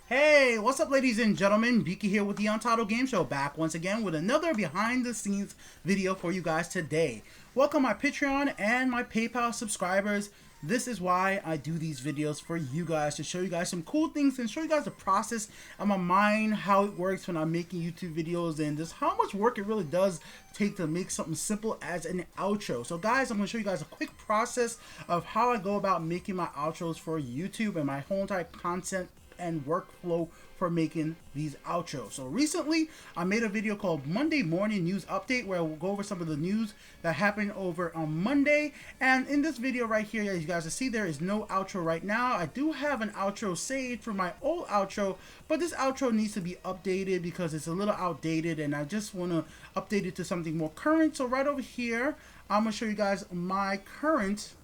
Hey, what's up ladies and gentlemen, Biki here with the Untitled Game Show, back once again with another behind the scenes video for you guys today. Welcome my Patreon and my PayPal subscribers. This is why I do these videos for you guys, to show you guys some cool things and show you guys the process of my mind, how it works when I'm making YouTube videos, and just how much work it really does take to make something simple as an outro. So guys, I'm going to show you guys a quick process of how I go about making my outros for YouTube and my whole entire content and workflow for making these outros. So recently I made a video called Monday Morning News Update, where we'll go over some of the news that happened over on Monday. And in this video right here, as you guys can see, there is no outro right now. I do have an outro saved for my old outro, but this outro needs to be updated because it's a little outdated and I just want to update it to something more current. So right over here, I'm going to show you guys my current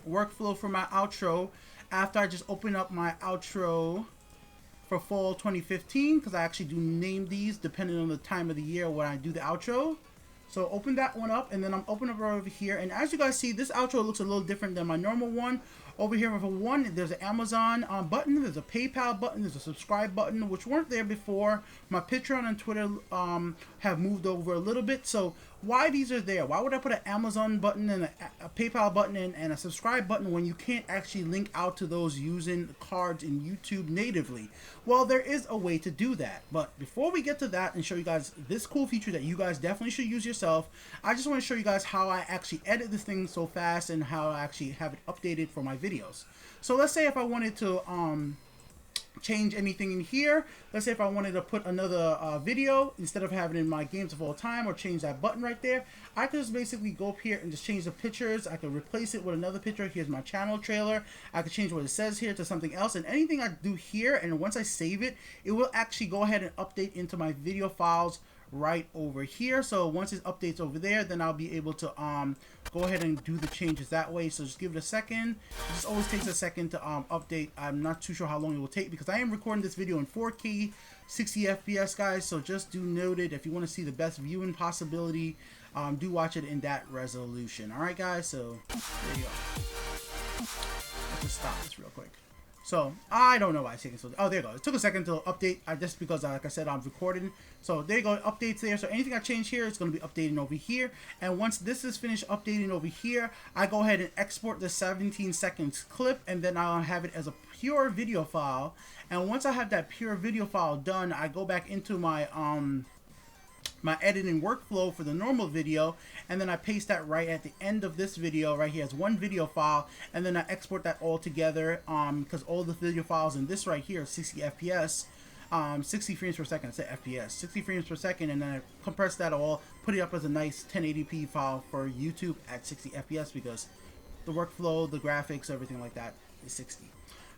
workflow for my outro after I just open up my outro for fall 2015, because I actually do name these depending on the time of the year when I do the outro. So open that one up, and then I'm opening up right over here, and as you guys see, this outro looks a little different than my normal one. Over here for one, there's an Amazon button, there's a PayPal button, there's a subscribe button, which weren't there before. My Patreon and Twitter have moved over a little bit. So why these are there? Why would I put an Amazon button and a PayPal button and a subscribe button when you can't actually link out to those using cards in YouTube natively? Well, there is a way to do that. But before we get to that and show you guys this cool feature that you guys definitely should use yourself, I just want to show you guys how I actually edit this thing so fast and how I actually have it updated for my videos. So let's say if I wanted to change anything in here, let's say if I wanted to put another video instead of having it in my games of all time, or change that button right there, I could just basically go up here and just change the pictures. I could replace it with another picture. Here's my channel trailer. I could change what it says here to something else, and anything I do here, and once I save it, it will actually go ahead and update into my video files right over here. So once it updates over there, then I'll be able to go ahead and do the changes that way. So just give it a second. It just always takes a second to update. I'm not too sure how long it will take because I am recording this video in 4K 60 FPS, guys. So just do note it, if you want to see the best viewing possibility, do watch it in that resolution. All right, guys, so there you go. Let's just stop this real quick. So I don't know why it's taking so. Oh, there you go. It took a second to update. Just because, like I said, I'm recording. So there you go. Updates there. So anything I change here, it's going to be updating over here. And once this is finished updating over here, I go ahead and export the 17 seconds clip, and then I'll have it as a pure video file. And once I have that pure video file done, I go back into my my editing workflow for the normal video, and then I paste that right at the end of this video right here as one video file, and then I export that all together because all the video files in this right here is 60 FPS, 60 frames per second. I said FPS, 60 frames per second, and then I compress that all, put it up as a nice 1080p file for YouTube at 60 FPS because the workflow, the graphics, everything like that is 60.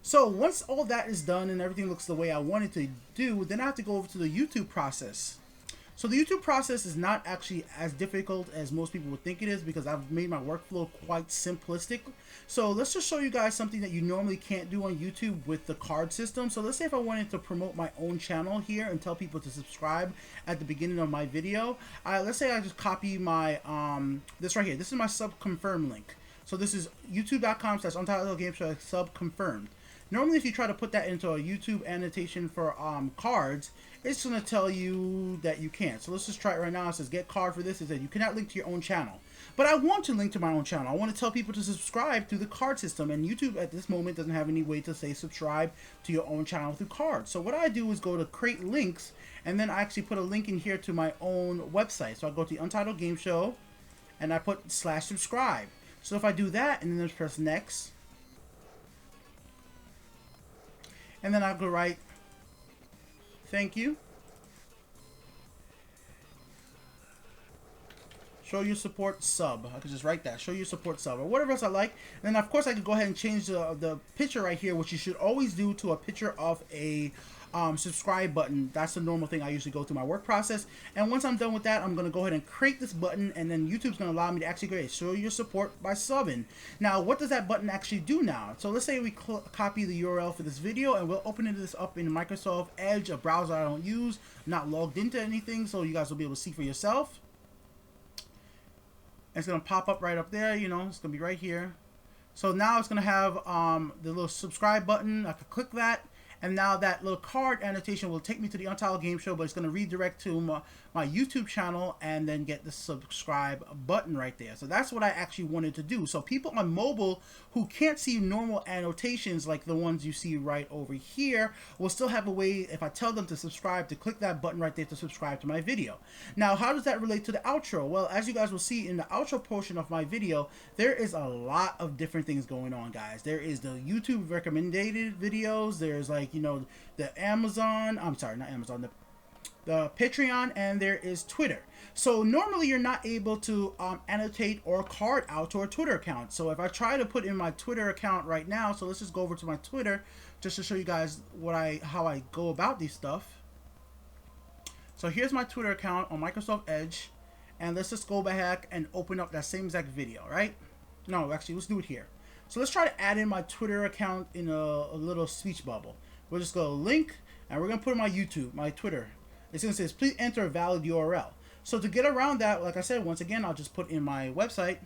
So once all that is done and everything looks the way I want it to do, then I have to go over to the YouTube process. So the YouTube process is not actually as difficult as most people would think it is, because I've made my workflow quite simplistic. So let's just show you guys something that you normally can't do on YouTube with the card system. So let's say if I wanted to promote my own channel here and tell people to subscribe at the beginning of my video. Let's say I just copy my, this right here. This is my sub confirm link. So this is youtube.com/Untitledgameshow sub confirmed. Normally, if you try to put that into a YouTube annotation for cards, it's going to tell you that you can't. So let's just try it right now. It says get card for this. It says you cannot link to your own channel. But I want to link to my own channel. I want to tell people to subscribe through the card system. And YouTube at this moment doesn't have any way to say subscribe to your own channel through cards. So what I do is go to create links, and then I actually put a link in here to my own website. So I go to the Untitled Game Show, and I put /subscribe. So if I do that, and then just press next, and then I'll go write thank you, show your support sub. I could just write that, show your support sub, or whatever else I like. And then of course I could go ahead and change the picture right here, which you should always do, to a picture of a subscribe button. That's the normal thing I usually go through my work process. And once I'm done with that, I'm going to go ahead and create this button, and then YouTube's going to allow me to actually create show your support by subbing. Now what does that button actually do now? So let's say we copy the URL for this video, and we'll open this up in Microsoft Edge, a browser I don't use, not logged into anything, so you guys will be able to see for yourself. It's going to pop up right up there, you know, it's going to be right here. So now it's going to have the little subscribe button. I could click that, and now that little card annotation will take me to the Untitled Game Show, but it's going to redirect to my YouTube channel and then get the subscribe button right there. So that's what I actually wanted to do. So people on mobile who can't see normal annotations like the ones you see right over here will still have a way, if I tell them to subscribe, to click that button right there to subscribe to my video. Now, how does that relate to the outro? Well, as you guys will see in the outro portion of my video, there is a lot of different things going on, guys. There is the YouTube recommended videos. There's like, you know, the Amazon, I'm sorry, not Amazon, the Patreon, and there is Twitter. So normally you're not able to annotate or card out to a Twitter account. So if I try to put in my Twitter account right now, so let's just go over to my Twitter just to show you guys how I go about these stuff. So here's my Twitter account on Microsoft Edge, and let's just go back and open up that same exact video, right? No, actually, let's do it here. So let's try to add in my Twitter account in a little speech bubble. We'll just go link, and we're going to put in my YouTube, my Twitter. It's going to say, please enter a valid URL. So to get around that, like I said, once again, I'll just put in my website,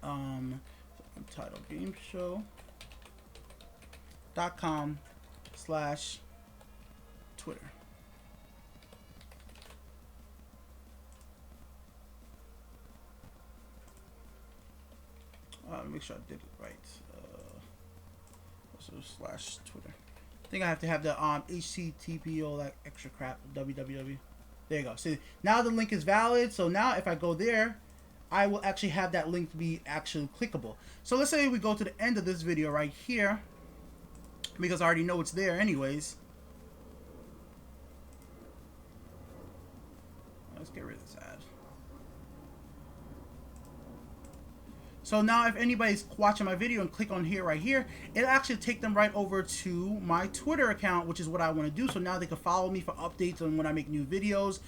Untitledgameshow.com/Twitter. Make sure I did it right. So /Twitter. I think I have to have the HTTP, all that extra crap, www. There you go. See, now the link is valid. So now if I go there, I will actually have that link to be actually clickable. So let's say we go to the end of this video right here, because I already know it's there anyways. Let's get rid of this ad. So now if anybody's watching my video and click on here right here, it'll actually take them right over to my Twitter account, which is what I want to do. So now they can follow me for updates on when I make new videos.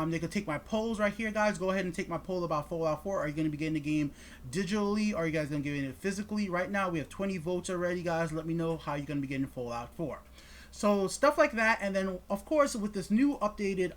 They can take my polls right here, guys. Go ahead and take my poll about Fallout 4. Are you going to be getting the game digitally, or are you guys going to be getting it physically? Right now we have 20 votes already, guys. Let me know how you're going to be getting Fallout 4. So stuff like that. And then of course with this new updated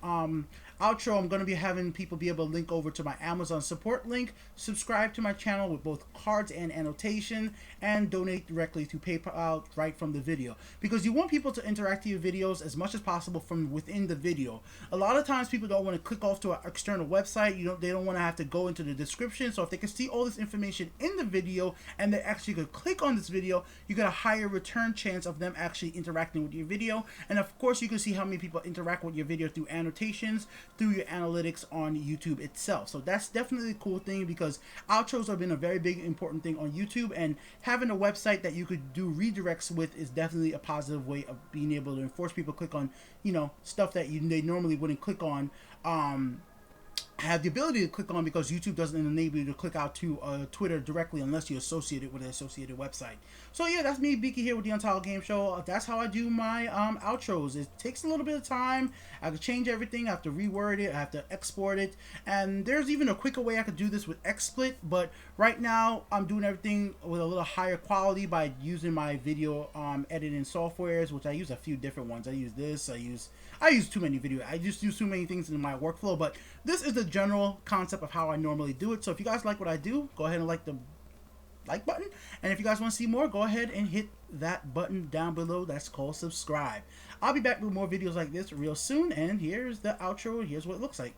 outro, I'm going to be having people be able to link over to my Amazon support link, subscribe to my channel with both cards and annotation, and donate directly to PayPal right from the video, because you want people to interact with your videos as much as possible from within the video. A lot of times people don't want to click off to an external website. They don't want to have to go into the description. So if they can see all this information in the video and they actually could click on this video, you get a higher return chance of them actually interacting with your video. And of course you can see how many people interact with your video through annotations, through your analytics on YouTube itself. So that's definitely a cool thing, because outros have been a very big important thing on YouTube, and having a website that you could do redirects with is definitely a positive way of being able to enforce people click on, you know, stuff that they normally wouldn't click on. Have the ability to click on, because YouTube doesn't enable you to click out to Twitter directly unless you associate it with an associated website. So yeah, that's me, Biki, here with the Untitled Game Show. That's how I do my outros. It takes a little bit of time. I have to change everything. I have to reword it. I have to export it. And there's even a quicker way I could do this with XSplit, but right now I'm doing everything with a little higher quality by using my video editing softwares, which I use a few different ones. I use this. I use too many videos. I just use too many things in my workflow, but this is the general concept of how I normally do it. So if you guys like what I do, go ahead and like the like button, and if you guys want to see more, go ahead and hit that button down below that's called subscribe. I'll be back with more videos like this real soon, and here's the outro. Here's what it looks like.